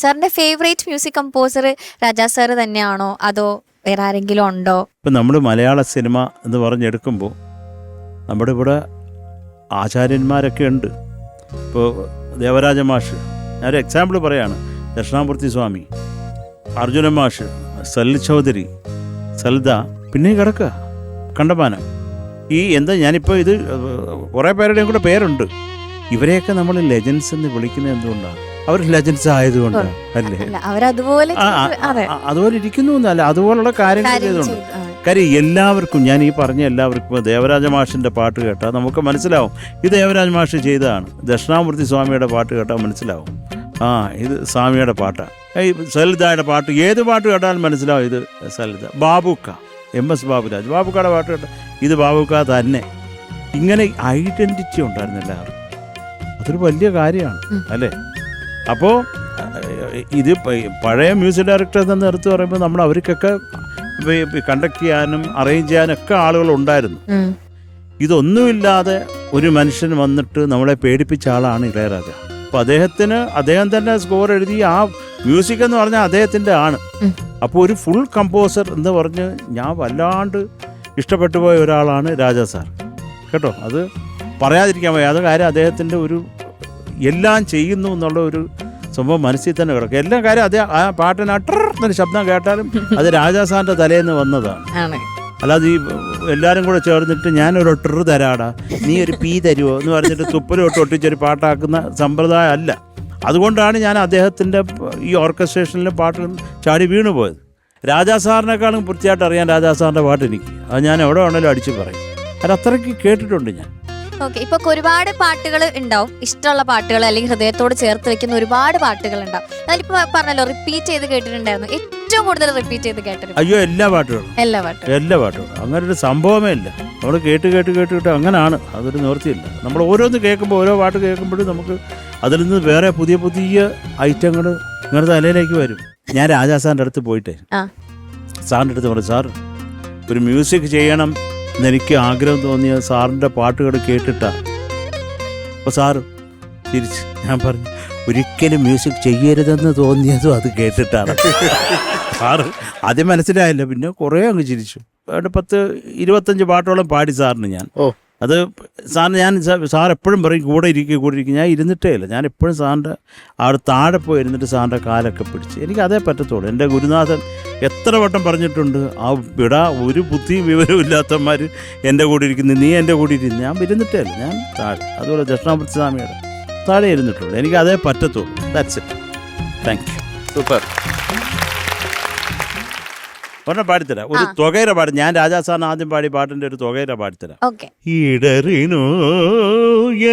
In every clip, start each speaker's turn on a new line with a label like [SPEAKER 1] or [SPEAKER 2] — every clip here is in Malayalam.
[SPEAKER 1] സാറിന്റെ favourite music composer Raja sir തന്നെയാണോ അതോ വേറെ ആരെങ്കിലും ഉണ്ടോ?
[SPEAKER 2] ഇപ്പം നമ്മൾ മലയാള സിനിമ എന്ന് പറഞ്ഞെടുക്കുമ്പോൾ നമ്മുടെ ഇവിടെ ആചാര്യന്മാരൊക്കെ ഉണ്ട്. ഇപ്പോൾ ദേവരാജ മാഷ്, ഞാനൊരു എക്സാമ്പിൾ പറയാണ്. ദക്ഷിണാമൂർത്തി സ്വാമി, അർജുനൻ മാഷ്, സലിൽ ചൗധരി, സൽദ, പിന്നെ കിടക്കുക കണ്ടമാനം. ഈ എന്താ ഞാനിപ്പോൾ ഇത് കുറേ പേരുടെയും കൂടെ പേരുണ്ട്. ഇവരെയൊക്കെ നമ്മൾ ലെജൻസ് എന്ന് വിളിക്കുന്നത് എന്തുകൊണ്ടാണ്? അവർ ലെജൻസ് ആയതുകൊണ്ടാണ് അല്ലേ? അതുപോലെ ഇരിക്കുന്നു എന്നല്ല, അതുപോലുള്ള കാര്യങ്ങൾ ചെയ്തുകൊണ്ട്. കാര്യം എല്ലാവർക്കും, ഞാൻ ഈ പറഞ്ഞ എല്ലാവർക്കും ദേവരാജ മാഷിൻ്റെ പാട്ട് കേട്ടാൽ നമുക്ക് മനസ്സിലാവും ഇത് ദേവരാജ മാഷ് ചെയ്തതാണ്. ദക്ഷിണാമൂർത്തി സ്വാമിയുടെ പാട്ട് കേട്ടാൽ മനസ്സിലാവും ഇത് സ്വാമിയുടെ പാട്ടാണ്. ഈ സലിതയുടെ പാട്ട്, ഏത് പാട്ട് കേട്ടാലും മനസ്സിലാവും ഇത് സലിത. ബാബുക്ക, MS ബാബുരാജ്, ബാബുക്കയുടെ പാട്ട് കേട്ടാൽ ഇത് ബാബുക്ക തന്നെ. ഇങ്ങനെ ഐഡൻറ്റിറ്റി ഉണ്ടായിരുന്നു എല്ലാവർക്കും. അതൊരു വലിയ കാര്യമാണ് അല്ലേ? അപ്പോൾ ഇത് പഴയ മ്യൂസിക് ഡയറക്ടേഴ്സ് എന്ന് എടുത്ത് പറയുമ്പോൾ നമ്മൾ അവർക്കൊക്കെ കണ്ടക്ട് ചെയ്യാനും അറേഞ്ച് ചെയ്യാനും ഒക്കെ ആളുകളുണ്ടായിരുന്നു. ഇതൊന്നുമില്ലാതെ ഒരു മനുഷ്യൻ വന്നിട്ട് നമ്മളെ പേടിപ്പിച്ച ആളാണ് ഇളയരാജ. അപ്പോൾ അദ്ദേഹം തന്നെ സ്കോർ എഴുതി. ആ മ്യൂസിക് എന്ന് പറഞ്ഞാൽ അദ്ദേഹത്തിൻ്റെ ആണ്. അപ്പോൾ ഒരു ഫുൾ കമ്പോസർ എന്ന് പറഞ്ഞ് ഞാൻ വല്ലാണ്ട് ഇഷ്ടപ്പെട്ടു പോയ ഒരാളാണ് രാജാ സാർ കേട്ടോ. അത് പറയാതിരിക്കാൻ വയ്യ. അത് കാര്യം അദ്ദേഹത്തിൻ്റെ ഒരു എല്ലാം ചെയ്യുന്നു എന്നുള്ള ഒരു സംഭവം മനസ്സിൽ തന്നെ കിടക്കും. എല്ലാ കാര്യം ആ പാട്ടിന് അട്ടൊരു ശബ്ദം കേട്ടാലും അത് രാജാ സാറിൻ്റെ തലേന്ന് വന്നതാണ്. അല്ലാതെ ഈ എല്ലാവരും കൂടെ ചേർന്നിട്ട് ഞാനൊരു തരാടാ, നീ ഒരു പീ തരുമോ എന്ന് പറഞ്ഞിട്ട് തുപ്പലോട്ട് ഒട്ടിച്ചൊരു പാട്ടാക്കുന്ന സമ്പ്രദായം അല്ല. അതുകൊണ്ടാണ് ഞാൻ അദ്ദേഹത്തിൻ്റെ ഈ ഓർക്കസ്ട്രേഷനിലും പാട്ടും ചാടി വീണു പോയത്. രാജാ സാറിനേക്കാളും വൃത്തിയായിട്ട് അറിയാൻ രാജാ സാറിൻ്റെ പാട്ട് എനിക്ക്. അത് ഞാൻ എവിടെ വേണമെങ്കിലും അടിച്ചു പറയും. അത് അത്രയ്ക്ക് കേട്ടിട്ടുണ്ട് ഞാൻ.
[SPEAKER 1] ഓക്കെ, ഇപ്പൊ ഒരുപാട് പാട്ടുകൾ ഉണ്ടാവും, ഇഷ്ടമുള്ള പാട്ടുകൾ അല്ലെങ്കിൽ ഹൃദയത്തോട് ചേർത്ത് വെക്കുന്ന ഒരുപാട് പാട്ടുകൾ ഉണ്ടാവും. ഞാനിപ്പോ പറഞ്ഞല്ലോ റിപ്പീറ്റ് ചെയ്ത് കേട്ടിട്ടുണ്ടായിരുന്നു. ഏറ്റവും കൂടുതൽ റിപ്പീറ്റ് ചെയ്ത് കേട്ടിട്ടുണ്ട്?
[SPEAKER 2] അയ്യോ, എല്ലാ പാട്ടുകളും. അങ്ങനെ ഒരു സംഭവമേ ഇല്ല. നമ്മൾ കേട്ട് അങ്ങനെയാണ്. അതൊരു നിവൃത്തിയില്ല. നമ്മൾ ഓരോന്ന് കേൾക്കുമ്പോൾ, ഓരോ പാട്ട് കേൾക്കുമ്പോഴും നമുക്ക് അതിൽ നിന്ന് വേറെ പുതിയ പുതിയ ഐറ്റങ്ങൾ ഇങ്ങനെ തലയിലേക്ക് വരും. ഞാൻ രാജാ സാറിൻ്റെ അടുത്ത് പോയിട്ടേ സാറിൻ്റെ അടുത്ത് പറഞ്ഞു, സാർ ഒരു മ്യൂസിക് ചെയ്യണം എന്നെനിക്ക് ആഗ്രഹം തോന്നിയ സാറിൻ്റെ പാട്ടുകൾ കേട്ടിട്ടാ. അപ്പോൾ സാറ് തിരിച്ച് ഞാൻ പറഞ്ഞു, ഒരിക്കലും മ്യൂസിക് ചെയ്യരുതെന്ന് തോന്നിയതും അത് കേട്ടിട്ടാണ്. സാറ് ആദ്യം മനസ്സിലായില്ല, പിന്നെ കുറേ അങ്ങ് ചിരിച്ചു. 10-25 പാട്ടോളം പാടി സാറിന് ഞാൻ. അത് സാറിന് സാർ എപ്പോഴും പറയും കൂടെ ഇരിക്കും. ഞാൻ ഇരുന്നിട്ടേ ഇല്ല. ഞാൻ എപ്പോഴും സാറിൻ്റെ അവിടെ താഴെ പോയി ഇരുന്നിട്ട് സാറിൻ്റെ കാലൊക്കെ പിടിച്ച്. എനിക്ക് അതേ പറ്റത്തുള്ളൂ. എൻ്റെ ഗുരുനാഥൻ എത്ര വട്ടം പറഞ്ഞിട്ടുണ്ട്, ആ ഒരു ബുദ്ധിയും വിവരവും ഇല്ലാത്തവന്മാർ എൻ്റെ കൂടെ ഇരിക്കുന്നു, നീ എൻ്റെ കൂടെ ഇരിക്കുന്നു. ഞാൻ ഇരുന്നിട്ടേ ഇല്ല, ഞാൻ താഴെ. അതുപോലെ ദക്ഷിണാമൂർത്തി സ്വാമിയുടെ താഴെ ഇരുന്നിട്ടുള്ളൂ. എനിക്ക് അതേ പറ്റത്തുള്ളൂ. That's it. Thank you.
[SPEAKER 3] Super.
[SPEAKER 2] ഒരെണ്ണം പാടിത്തരാം, ഒരു തുകയിര പാടി. ഞാൻ രാജാ സാറിന് ആദ്യം പാടി പാട്ടിൻ്റെ ഒരു തുകയിര പാടിത്തരാം. ഇടറിനോ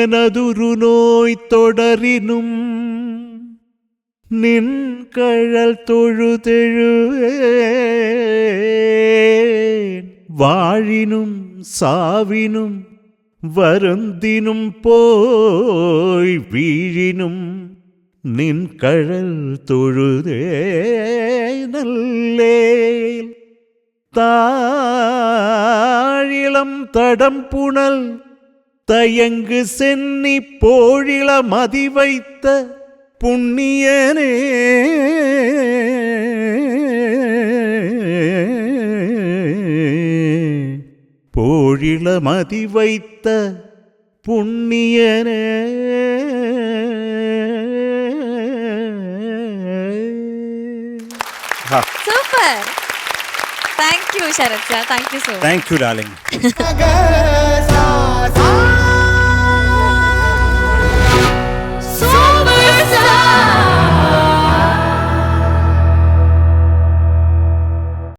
[SPEAKER 2] എനതുരു നോയ് തൊടറിനും നിൻ കഴൽ തൊഴുതെഴുവേ വാഴിനും സാവിനും വരുന്തിനും പോയി വീഴിനും നിൻ കഴൽ തൊഴുതേ നല്ലേ താഴിളം തടം പുണൽ തയങ്ക് சென்னி போழிள மதி வைத்த புண்ணியனே போழிள மதி வைத்த புண்ணியனே.
[SPEAKER 1] Super. Thank you Sarath sir. Thank you so much.
[SPEAKER 2] Thank you darling.